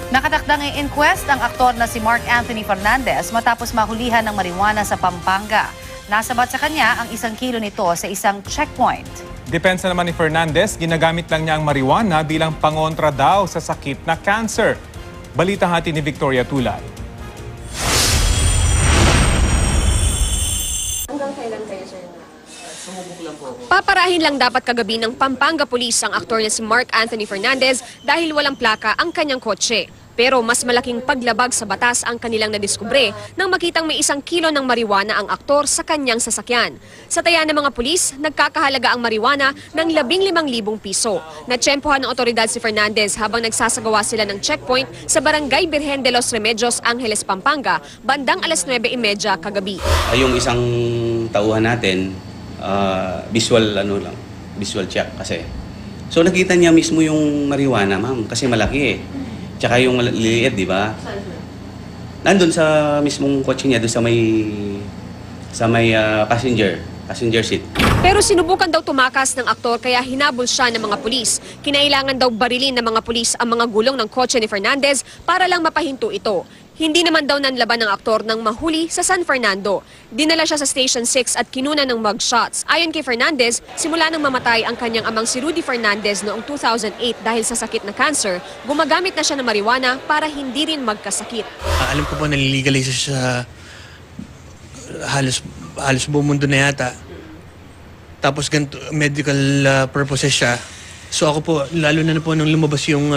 Nakatakdang i-inquest ang aktor na si Mark Anthony Fernandez matapos mahulihan ng marijuana sa Pampanga. Nasabat sa kanya ang 1 kilo nito sa isang checkpoint. Depensa naman ni Fernandez, ginagamit lang niya ang marijuana bilang pangontra daw sa sakit na cancer. Balita hati ni Victoria Tulad. Hanggang kailan kayo, sir, na sumubok lang po ako? Paparahin lang dapat kagabi ng Pampanga Police ang aktor na si Mark Anthony Fernandez dahil walang plaka ang kanyang kotse. Pero mas malaking paglabag sa batas ang kanilang nadiskubre nang makitang may 1 kilo ng marijuana ang aktor sa kanyang sasakyan. Sa taya ng mga pulis, nagkakahalaga ang marijuana ng 15,000 piso. Natsyempohan ng otoridad si Fernandez habang nagsasagawa sila ng checkpoint sa Barangay Virgen de los Remedios, Angeles, Pampanga, bandang alas 9:30 kagabi. Yung isang tauhan natin, visual check kasi. So nakita niya mismo yung marijuana, ma'am, kasi malaki eh. Tsaka yung liliit, di ba? Nandun sa mismong kotse niya, doon sa may passenger seat. Pero sinubukan daw tumakas ng aktor kaya hinabol siya ng mga pulis. Kinailangan daw barilin ng mga pulis ang mga gulong ng kotse ni Fernandez para lang mapahinto ito. Hindi naman daw nanlaban ng aktor nang mahuli sa San Fernando. Dinala siya sa Station 6 at kinuna ng mugshots. Ayon kay Fernandez, simula nang mamatay ang kanyang amang si Rudy Fernandez noong 2008 dahil sa sakit na cancer, gumagamit na siya ng marijuana para hindi rin magkasakit. Alam ko po nalilegalize siya sa halos buong mundo na yata. Tapos ganito, medical purposes siya. So ako po, lalo na po nung lumabas yung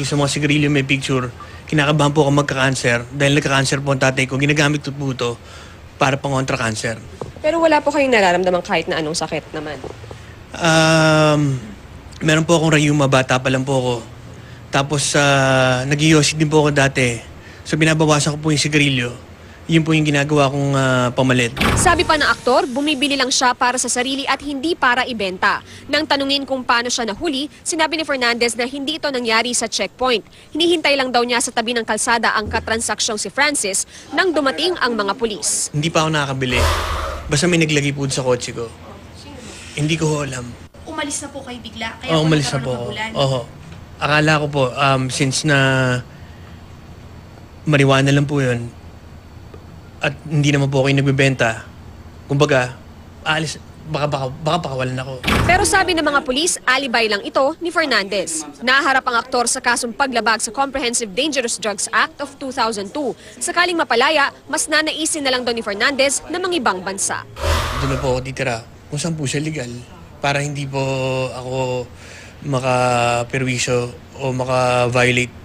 sa mga sigarilyo may picture, kinakabahan po ako magka-cancer dahil nagka-cancer po ang tatay ko. Ginagamit po ito para pangontra cancer. Pero wala po kayong nararamdaman kahit na anong sakit naman? Meron po akong rayuma, bata pa lang po ako. Tapos nag-iosig din po ako dati. So binabawasan ko po yung sigarilyo. Yun po yung ginagawa kong pamalit. Sabi pa ng aktor, bumibili lang siya para sa sarili at hindi para ibenta. Nang tanungin kung paano siya nahuli, sinabi ni Fernandez na hindi ito nangyari sa checkpoint. Hinihintay lang daw niya sa tabi ng kalsada ang katransaksyon si Francis nang dumating ang mga pulis. Hindi pa ako nakakabili. Basta may naglagay po sa kotse ko. Hindi ko alam. Umalis na po kayo bigla? Kaya Umalis na po ako. Oo. Akala ko po, since na marijuana lang po yun, at hindi naman po kayo nagbibenta, kumbaga, baka pakawalan ako. Pero sabi ng mga pulis, alibay lang ito ni Fernandez. Naharap ang aktor sa kasong paglabag sa Comprehensive Dangerous Drugs Act of 2002. Sakaling mapalaya, mas nanaisin na lang daw ni Fernandez na mangibang bansa. Doon na po ako titira kung saan po siya legal para hindi po ako makaperwisyo o maka-violate.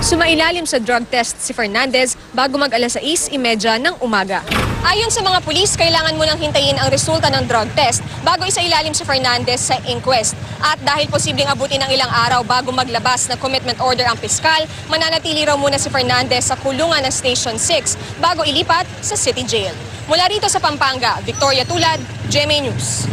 Sumailalim sa drug test si Fernandez bago mag-alas 6:30 ng umaga. Ayon sa mga pulis, kailangan munang hintayin ang resulta ng drug test bago isailalim si Fernandez sa inquest. At dahil posibleng abutin ng ilang araw bago maglabas ng commitment order ang piskal, mananatili raw muna si Fernandez sa kulungan ng Station 6 bago ilipat sa City Jail. Mula rito sa Pampanga, Victoria Tulad, GMA News.